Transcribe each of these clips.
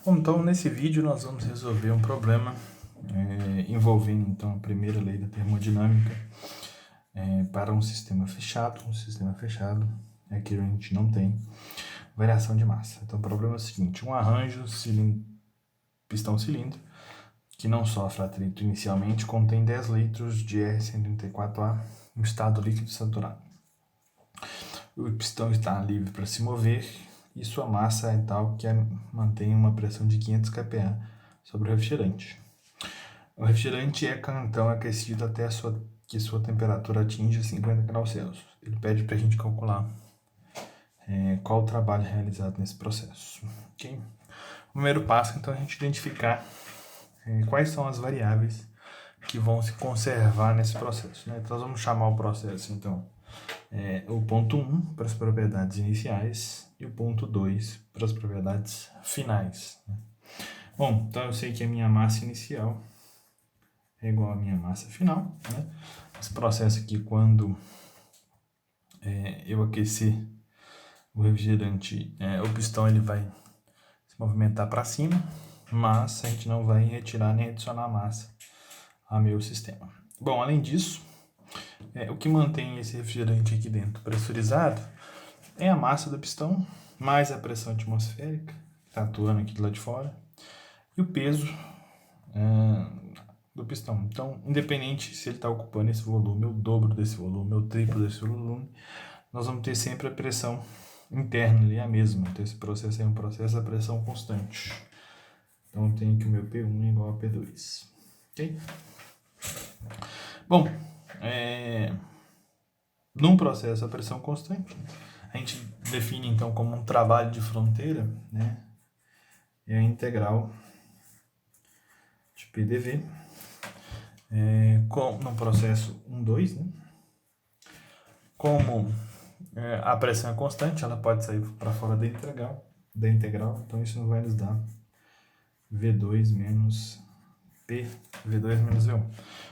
Bom, então nesse vídeo nós vamos resolver um problema envolvendo então a primeira lei da termodinâmica para um sistema fechado. Um sistema fechado é aquilo que a gente não tem variação de massa. Então o problema é o seguinte: um arranjo pistão-cilindro que não sofre atrito inicialmente contém 10 litros de R134A em estado líquido saturado. O pistão está livre para se mover e sua massa é tal que mantém uma pressão de 500 kPa sobre o refrigerante. O refrigerante é então aquecido até que sua temperatura atinja 50 graus Celsius. Ele pede para a gente calcular qual o trabalho realizado nesse processo. Okay? O primeiro passo, então, é a gente identificar quais são as variáveis que vão se conservar nesse processo. Né? Então, nós vamos chamar o processo, então, o ponto 1 para as propriedades iniciais e o ponto 2 para as propriedades finais. Né? Bom, então eu sei que a minha massa inicial é igual à minha massa final. Né? Esse processo aqui, quando eu aquecer o refrigerante, o pistão ele vai se movimentar para cima, mas a gente não vai retirar nem adicionar massa ao meu sistema. Bom, além disso, o que mantém esse refrigerante aqui dentro pressurizado é a massa do pistão, mais a pressão atmosférica, que está atuando aqui do lado de fora, e o peso do pistão. Então, independente se ele está ocupando esse volume, o dobro desse volume, o triplo desse volume, nós vamos ter sempre a pressão interna ali a mesma. Então, esse processo é um processo a pressão constante. Então, eu tenho que o meu P1 é igual a P2. Ok? Bom, num processo a pressão constante, a gente define então como um trabalho de fronteira, né? É a integral de PDV no processo 1, 2, né? Como a pressão é constante, ela pode sair para fora da integral, então isso vai nos dar V2 menos P, V2 menos V1.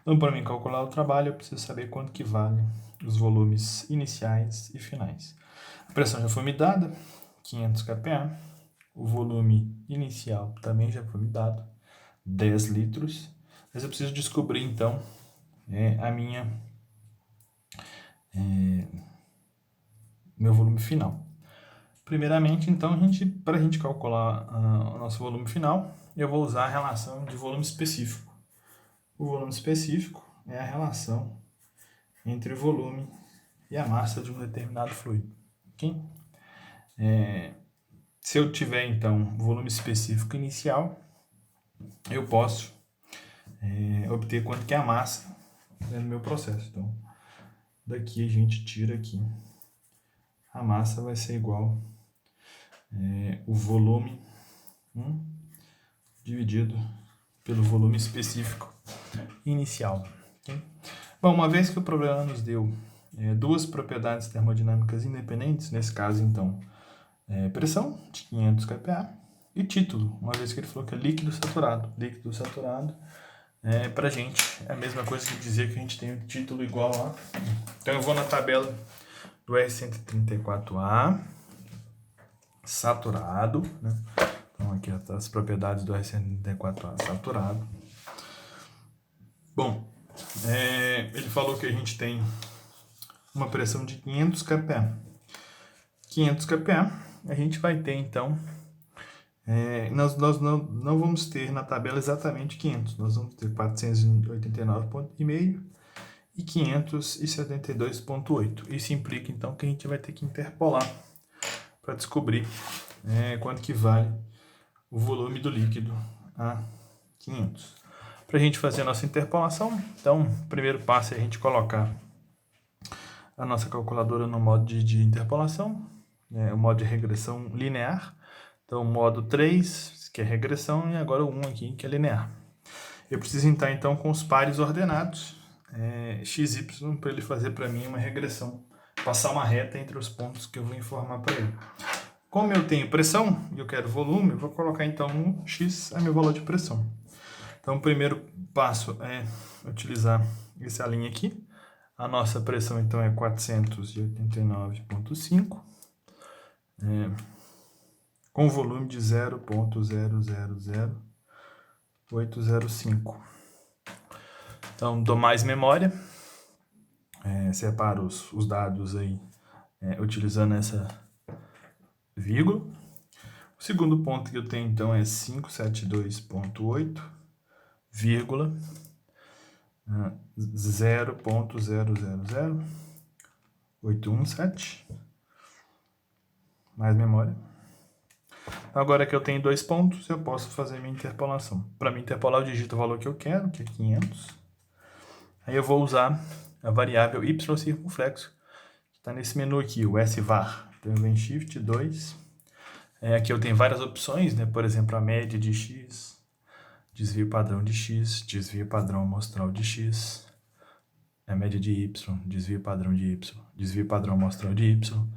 Então, para mim calcular o trabalho, eu preciso saber quanto que vale os volumes iniciais e finais. A pressão já foi me dada, 500 kPa. O volume inicial também já foi me dado, 10 litros. Mas eu preciso descobrir, então, meu volume final. Primeiramente, então, para a gente calcular o nosso volume final, eu vou usar a relação de volume específico. O volume específico é a relação entre o volume e a massa de um determinado fluido. Okay? Se eu tiver, então, volume específico inicial, eu posso obter quanto que é a massa no meu processo. Então, daqui a gente tira aqui. A massa vai ser igual o volume dividido pelo volume específico inicial. Okay? Bom, uma vez que o problema nos deu duas propriedades termodinâmicas independentes, nesse caso, então, pressão de 500 kPa e título, uma vez que ele falou que é líquido saturado. Líquido saturado, para a gente, é a mesma coisa que dizer que a gente tem um título igual a... Então, eu vou na tabela do R134A, saturado, né? Então, aqui as propriedades do R134A saturado. Bom, ele falou que a gente tem uma pressão de 500 kPa. 500 kPa, a gente vai ter, então, nós não vamos ter na tabela exatamente 500, nós vamos ter 489,5 e 572,8. Isso implica, então, que a gente vai ter que interpolar para descobrir quanto que vale o volume do líquido a 500. Para a gente fazer a nossa interpolação, então, o primeiro passo é a gente colocar a nossa calculadora no modo de interpolação, o modo de regressão linear. Então, o modo 3, que é regressão, e agora o 1 aqui, que é linear. Eu preciso entrar, então, com os pares ordenados, x, y, para ele fazer para mim uma regressão, passar uma reta entre os pontos que eu vou informar para ele. Como eu tenho pressão e eu quero volume, eu vou colocar, então, um x é meu valor de pressão. Então, o primeiro passo é utilizar essa linha aqui. A nossa pressão, então, é 489,5. com volume de 0,000805. Então, dou mais memória, separo os dados aí utilizando essa vírgula. O segundo ponto que eu tenho, então, é 572.8, vírgula, 0,000817, mais memória. Agora que eu tenho 2 pontos, eu posso fazer minha interpolação. Para me interpolar, eu digito o valor que eu quero, que é 500. Aí eu vou usar a variável y circunflexo, que está nesse menu aqui, o svar. Então eu venho Shift 2. Aqui eu tenho várias opções, né? Por exemplo, a média de x, desvio padrão de x, desvio padrão amostral de x, a média de y, desvio padrão de y, desvio padrão amostral de y.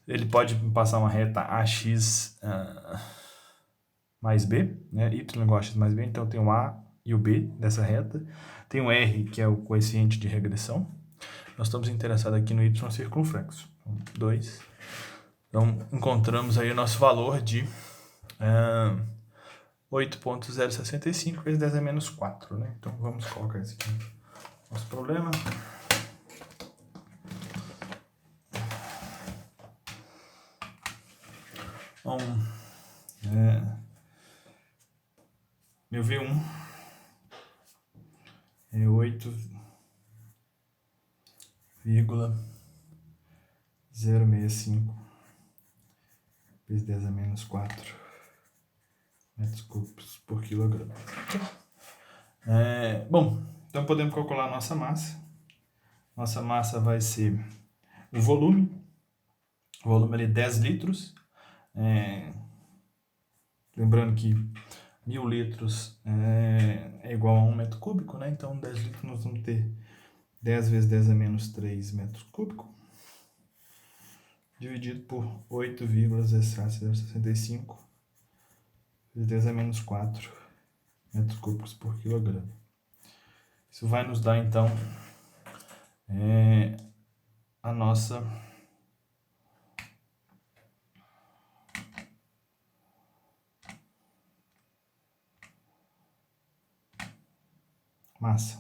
Ele pode passar uma reta AX mais B, né? Y igual a X mais B, então tem o A e o B dessa reta. Tem o R, que é o coeficiente de regressão. Nós estamos interessados aqui no Y circunflexo. 2. Então, encontramos aí o nosso valor de 8.065 vezes 10 a menos 4, né? Então, vamos colocar isso aqui no nosso problema. Bom, meu V1 é 8,065 vezes 10 a menos 4 metros cúbicos por quilograma. Bom, então podemos calcular a nossa massa. Nossa massa vai ser o volume. O volume ali é 10 litros. Lembrando que 1000 litros é igual a 1 metro cúbico, né? Então 10 litros nós vamos ter 10 vezes 10 a menos 3 metros cúbicos, dividido por 8,065 vezes 10 a menos 4 metros cúbicos por quilograma. Isso vai nos dar, então, a nossa massa.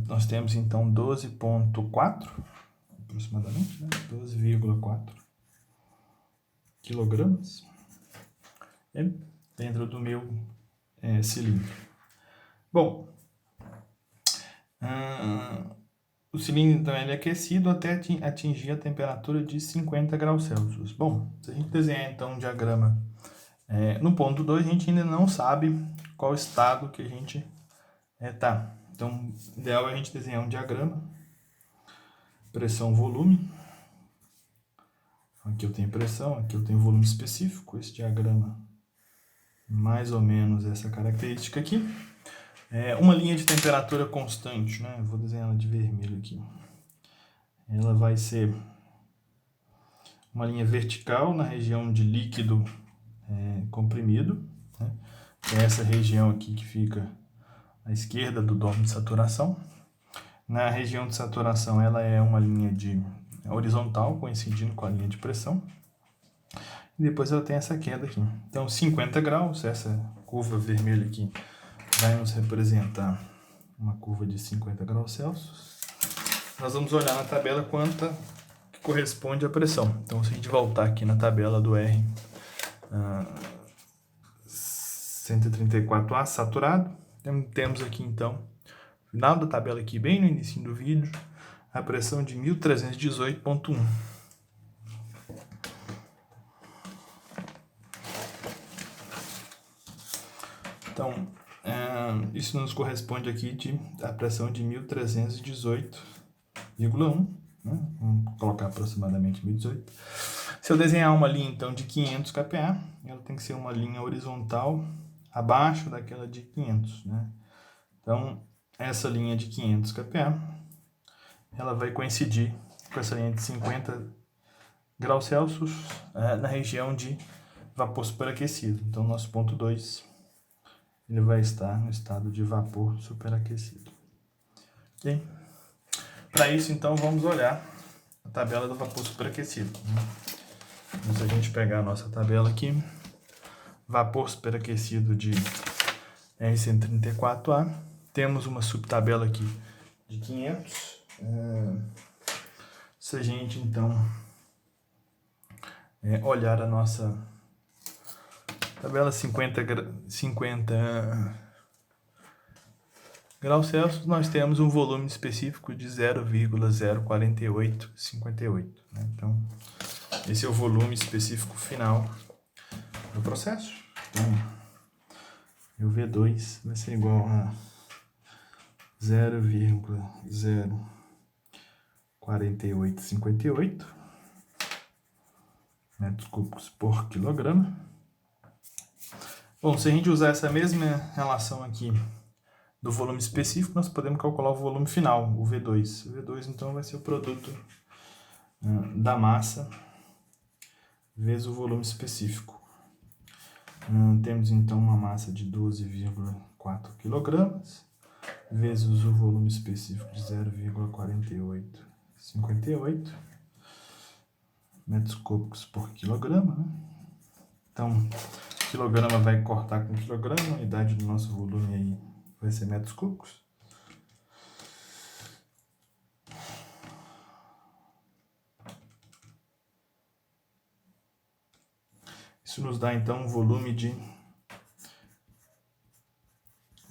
Nós temos então 12,4 aproximadamente, né? 12,4 quilogramas dentro do meu cilindro. Bom, o cilindro então ele é aquecido até atingir a temperatura de 50 graus Celsius. Bom, se a gente desenhar então um diagrama no ponto 2, a gente ainda não sabe qual estado que a gente está. Então, o ideal é a gente desenhar um diagrama, pressão, volume. Aqui eu tenho pressão, aqui eu tenho volume específico. Esse diagrama, mais ou menos essa característica aqui. Uma linha de temperatura constante, né? Eu vou desenhar ela de vermelho aqui. Ela vai ser uma linha vertical na região de líquido comprimido, né? É essa região aqui que fica à esquerda do domo de saturação. Na região de saturação, ela é uma linha horizontal, coincidindo com a linha de pressão. E depois ela tem essa queda aqui. Então, 50 graus, essa curva vermelha aqui vai nos representar uma curva de 50 graus Celsius. Nós vamos olhar na tabela quanta que corresponde à pressão. Então, se a gente voltar aqui na tabela do R 134A saturado, temos aqui então, no final da tabela aqui, bem no início do vídeo, a pressão de 1318,1. Então, isso nos corresponde aqui a pressão de 1318,1, né? Vamos colocar aproximadamente 1018. Se eu desenhar uma linha então de 500 kPa, ela tem que ser uma linha horizontal abaixo daquela de 500, né? Então, essa linha de 500 kPa, ela vai coincidir com essa linha de 50 graus Celsius na região de vapor superaquecido. Então, nosso ponto 2 ele vai estar no estado de vapor superaquecido. Ok? Para isso, então, vamos olhar a tabela do vapor superaquecido. Então, se a gente pegar a nossa tabela aqui, vapor superaquecido de R134A, temos uma subtabela aqui de 500. Se a gente, então, olhar a nossa tabela 50 graus Celsius, nós temos um volume específico de 0,04858. Né? Então, esse é o volume específico final do processo. Então, o V2 vai ser igual a 0,04858 metros cúbicos por quilograma. Bom, se a gente usar essa mesma relação aqui do volume específico, nós podemos calcular o volume final, o V2. O V2, então, vai ser o produto da massa vezes o volume específico. Temos, então, uma massa de 12,4 kg, vezes o volume específico de 0,4858 metros cúbicos por quilograma. Né? Então, quilograma vai cortar com quilograma, a unidade do nosso volume aí vai ser metros cúbicos. Isso nos dá, então, um volume de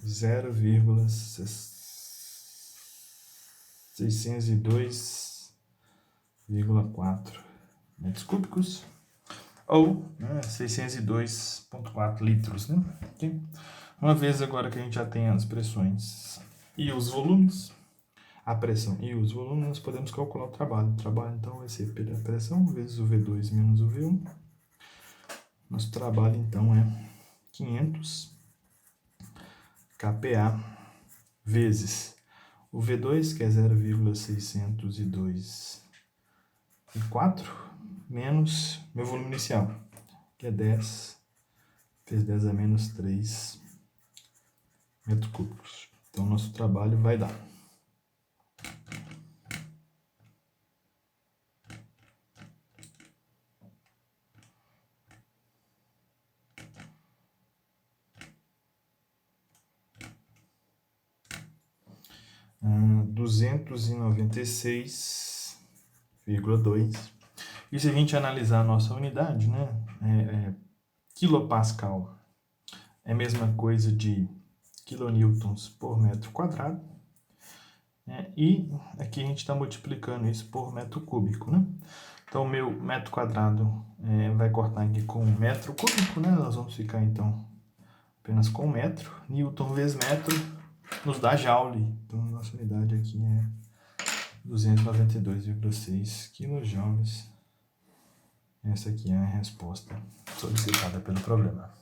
0,602,4 metros cúbicos, ou 602,4 litros. Né? Okay? Uma vez agora que a gente já tem as pressões e os volumes, a pressão e os volumes, nós podemos calcular o trabalho. O trabalho, então, vai ser pela pressão vezes o V2 menos o V1. Nosso trabalho, então, é 500 kPa vezes o V2, que é 0,602,4, menos meu volume inicial, que é 10 vezes 10 a menos 3 metros cúbicos. Então, nosso trabalho vai dar 296,2. E se a gente analisar a nossa unidade, né, quilopascal é a mesma coisa de quilonewtons por metro quadrado, né, e aqui a gente está multiplicando isso por metro cúbico, né? Então, o meu metro quadrado vai cortar aqui com metro cúbico, né? Nós vamos ficar, então, apenas com metro. Newton vezes metro nos dá joule. Então, a nossa unidade aqui é 292,6 kJ. Essa aqui é a resposta solicitada pelo problema.